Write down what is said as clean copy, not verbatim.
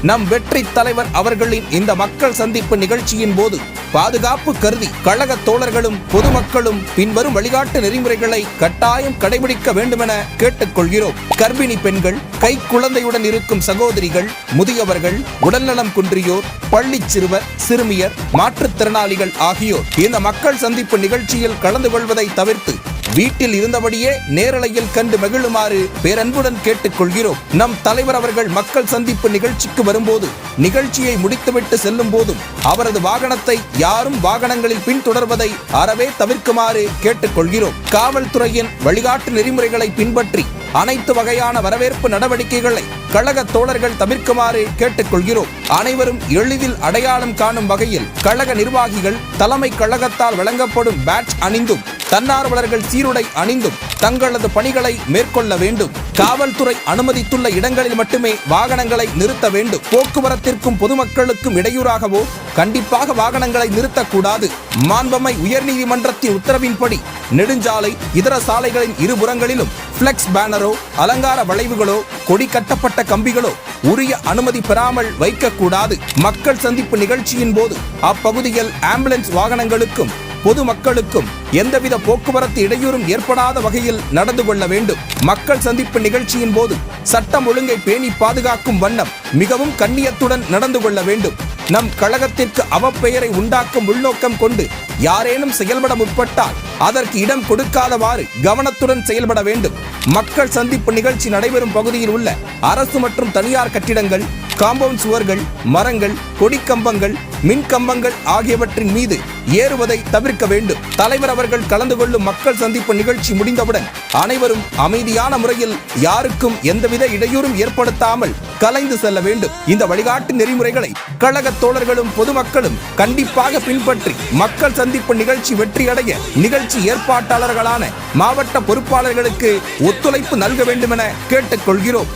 நம் வெற்றி தலைவர் அவர்களின் இந்த மக்கள் சந்திப்பு நிகழ்ச்சியின் போது பாதுகாப்பு கருதி கழக தோழர்களும் பொதுமக்களும் பின்வரும் வழிகாட்டு நெறிமுறைகளை கட்டாயம் கடைபிடிக்க வேண்டுமென கேட்டுக்கொள்கிறோம். கர்ப்பிணி பெண்கள், கை குழந்தையுடன் இருக்கும் சகோதரிகள், முதியவர்கள், உடல்நலம் குன்றியோர், பள்ளி சிறுவர், சிறுமியர், மாற்றுத்திறனாளிகள் ஆகியோர் இந்த மக்கள் சந்திப்பு நிகழ்ச்சியில் கலந்து கொள்வதை தவிர்த்து வீட்டில் இருந்தபடியே நேரலையில் கண்டு மகிழுமாறு பேரன்புடன் கேட்டுக்கொள்கிறோம். நம் தலைவர் அவர்கள் மக்கள் சந்திப்பு நிகழ்ச்சிக்கு வரும்போது, நிகழ்ச்சியை முடித்துவிட்டு செல்லும் போதும் அவரது வாகனத்தை யாரும் வாகனங்களில் பின்தொடர்வதை அறவே தவிர்க்குமாறு கேட்டுக்கொள்கிறோம். காவல்துறையின் வழிகாட்டு நெறிமுறைகளை பின்பற்றி அனைத்து வகையான வரவேற்பு நடவடிக்கைகளை கழக தோழர்கள் தவிர்க்குமாறு கேட்டுக்கொள்கிறோம். அனைவரும் எளிதில் அடையாளம் காணும் வகையில் கழக நிர்வாகிகள் தலைமை கழகத்தால் வழங்கப்படும் பேட்ஜ் அணிந்தும் தன்னார்வலர்கள் சீருடை அணிந்தும் தங்களது பணிகளை மேற்கொள்ள வேண்டும். காவல்துறை அனுமதித்துள்ள இடங்களில் மட்டுமே வாகனங்களை நிறுத்த வேண்டும். போக்குவரத்திற்கும் பொதுமக்களுக்கும் இடையூறாகவோ கண்டிப்பாக வாகனங்களை நிறுத்தக்கூடாது. மாண்பமை உயர்நீதிமன்றத்தின் உத்தரவின்படி நெடுஞ்சாலை, இதர சாலைகளின் இருபுறங்களிலும் பிளெக்ஸ் பேனரோ, அலங்கார வளைவுகளோ, கொடி கட்டப்பட்ட கம்பிகளோ உரிய அனுமதி பெறாமல் வைக்கக்கூடாது. மக்கள் சந்திப்பு நிகழ்ச்சியின் போது அப்பகுதியில் ஆம்புலன்ஸ் வாகனங்களுக்கும் பொதுமக்களுக்கும் எந்தவித போக்குவரத்து இடையூறும் ஏற்படாத வகையில் நடந்து கொள்ள வேண்டும். மக்கள் சந்திப்பு நிகழ்ச்சியின் போது சட்டம் ஒழுங்கை பேணி பாதுகாக்கும் வண்ணம் மிகவும் கண்ணியத்துடன் நடந்து கொள்ள வேண்டும். நம் கழகத்திற்கு அவப்பெயரை உண்டாக்கும் உள்நோக்கம் கொண்டு யாரேனும் செயல்பட முற்பட்டால் அதற்கு இடம் கொடுக்காதவாறு கவனத்துடன் செயல்பட வேண்டும். மக்கள் சந்திப்பு நிகழ்ச்சி நடைபெறும் பகுதியில் உள்ள அரசு மற்றும் தனியார் கட்டிடங்கள், காம்பவுண்ட் சுவர்கள், மரங்கள், கொடிக்கம்பங்கள், மின் கம்பங்கள் ஆகியவற்றின் மீது ஏறுவதை தவிர்க்க வேண்டும். தலைவர் அவர்கள் கலந்து கொள்ளும் மக்கள் சந்திப்பு நிகழ்ச்சி முடிந்தவுடன் அனைவரும் அமைதியான முறையில் யாருக்கும் எந்தவித இடையூறும் ஏற்படுத்தாமல் கலைந்து செல்ல வேண்டும். இந்த வழிகாட்டு நெறிமுறைகளை கழக தோழர்களும் பொதுமக்களும் கண்டிப்பாக பின்பற்றி மக்கள் சந்திப்பு நிகழ்ச்சி வெற்றியடைய நிகழ்ச்சி ஏற்பாட்டாளர்களான மாவட்ட பொறுப்பாளர்களுக்கு ஒத்துழைப்பு நல்க வேண்டும் என கேட்டுக்கொள்கிறோம்.